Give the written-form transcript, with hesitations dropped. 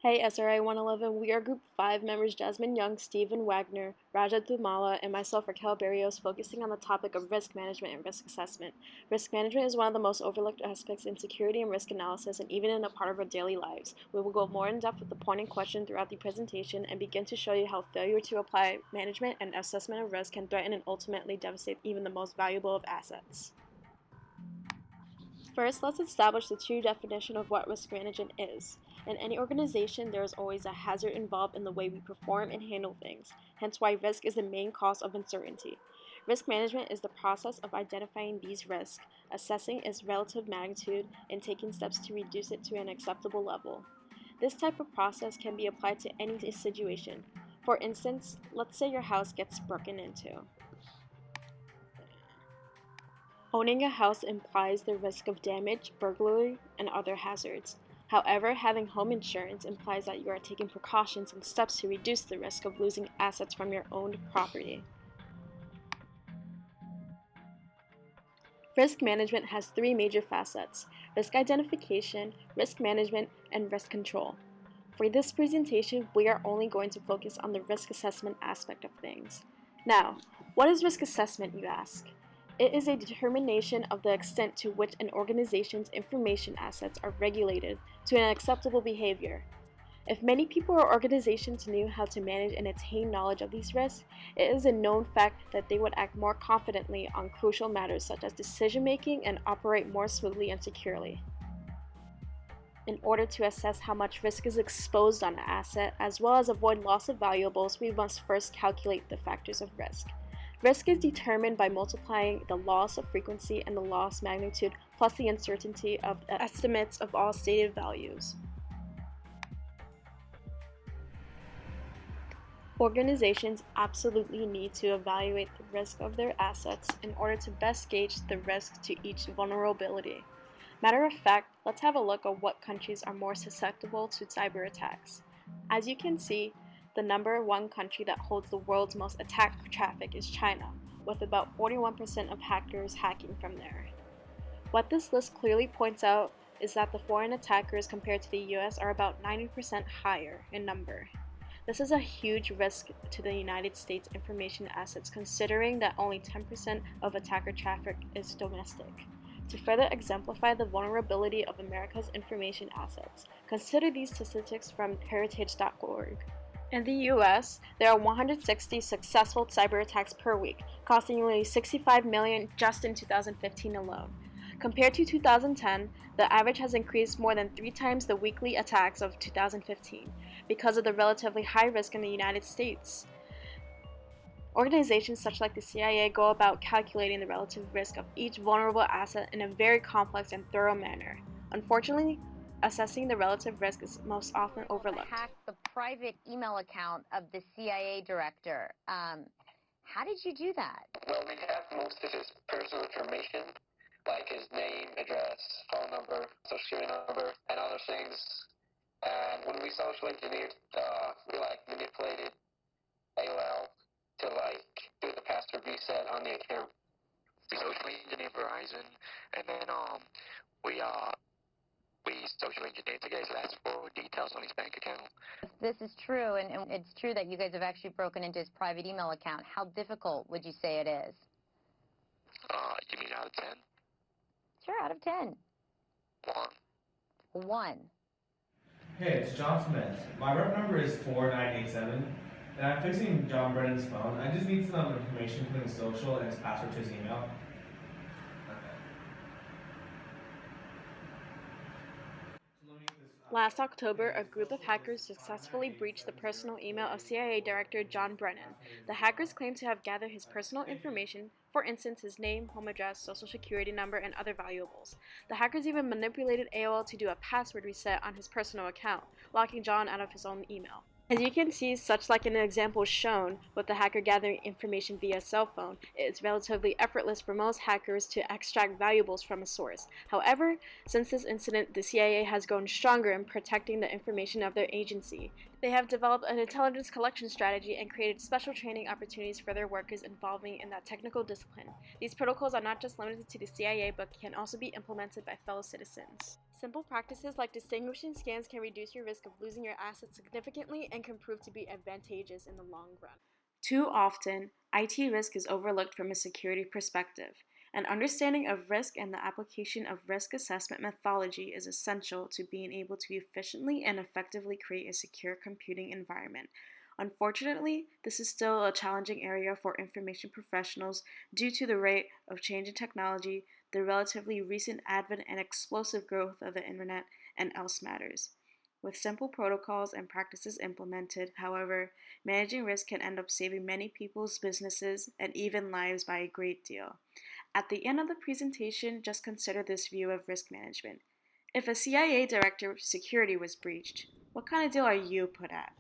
Hey SRA 111, we are Group 5 members Jasmine Young, Stephen Wagner, Raja Dumala, and myself, Raquel Barrios, focusing on the topic of risk management and risk assessment. Risk management is one of the most overlooked aspects in security and risk analysis, and even in a part of our daily lives. We will go more in depth with the pointing question throughout the presentation and begin to show you how failure to apply management and assessment of risk can threaten and ultimately devastate even the most valuable of assets. First, let's establish the true definition of what risk management is. In any organization, there is always a hazard involved in the way we perform and handle things, hence why risk is the main cause of uncertainty. Risk management is the process of identifying these risks, assessing its relative magnitude, and taking steps to reduce it to an acceptable level. This type of process can be applied to any situation. For instance, let's say your house gets broken into. Owning a house implies the risk of damage, burglary, and other hazards. However, having home insurance implies that you are taking precautions and steps to reduce the risk of losing assets from your owned property. Risk management has three major facets: risk identification, risk management, and risk control. For this presentation, we are only going to focus on the risk assessment aspect of things. Now, what is risk assessment, you ask? It is a determination of the extent to which an organization's information assets are regulated to an acceptable behavior. If many people or organizations knew how to manage and attain knowledge of these risks, it is a known fact that they would act more confidently on crucial matters such as decision-making and operate more smoothly and securely. In order to assess how much risk is exposed on an asset, as well as avoid loss of valuables, we must first calculate the factors of risk. Risk is determined by multiplying the loss of frequency and the loss magnitude plus the uncertainty of the estimates of all stated values. Organizations absolutely need to evaluate the risk of their assets in order to best gauge the risk to each vulnerability. Matter of fact, let's have a look at what countries are more susceptible to cyber attacks. As you can see, the number one country that holds the world's most attack traffic is China, with about 41% of hackers hacking from there. What this list clearly points out is that the foreign attackers compared to the US are about 90% higher in number. This is a huge risk to the United States information assets, considering that only 10% of attacker traffic is domestic. To further exemplify the vulnerability of America's information assets, consider these statistics from heritage.org. In the US, there are 160 successful cyber attacks per week, costing nearly $65 million just in 2015 alone. Compared to 2010, the average has increased more than 3 times the weekly attacks of 2015 because of the relatively high risk in the United States. Organizations such like the CIA go about calculating the relative risk of each vulnerable asset in a very complex and thorough manner. Unfortunately, assessing the relative risk is most often overlooked. Hacked the private email account of the CIA director. How did you do that? Well, we have most of his personal information, like his name, address, phone number, social security number, and other things. And when we social engineered, we manipulated AOL to do the password reset on the account. We socially engineered Verizon, and then we social engineered to get his last 4 details on his bank account. This is true, and it's true that you guys have actually broken into his private email account. How difficult would you say it is? You mean out of 10? Sure, out of 10. 1. 1. Hey, it's John Smith. My rep number is 4987, and I'm fixing John Brennan's phone. I just need some information, including social and his password to his email. Last October, a group of hackers successfully breached the personal email of CIA Director John Brennan. The hackers claimed to have gathered his personal information, for instance his name, home address, social security number, and other valuables. The hackers even manipulated AOL to do a password reset on his personal account, locking John out of his own email. As you can see, such like an example shown with the hacker gathering information via cell phone, it is relatively effortless for most hackers to extract valuables from a source. However, since this incident, the CIA has grown stronger in protecting the information of their agency. They have developed an intelligence collection strategy and created special training opportunities for their workers involving in that technical discipline. These protocols are not just limited to the CIA, but can also be implemented by fellow citizens. Simple practices like distinguishing scams can reduce your risk of losing your assets significantly and can prove to be advantageous in the long run. Too often, IT risk is overlooked from a security perspective. An understanding of risk and the application of risk assessment methodology is essential to being able to efficiently and effectively create a secure computing environment. Unfortunately, this is still a challenging area for information professionals due to the rate of change in technology, the relatively recent advent and explosive growth of the internet, and else matters. With simple protocols and practices implemented, however, managing risk can end up saving many people's businesses and even lives by a great deal. At the end of the presentation, just consider this view of risk management. If a CIA director security was breached, what kind of deal are you put at?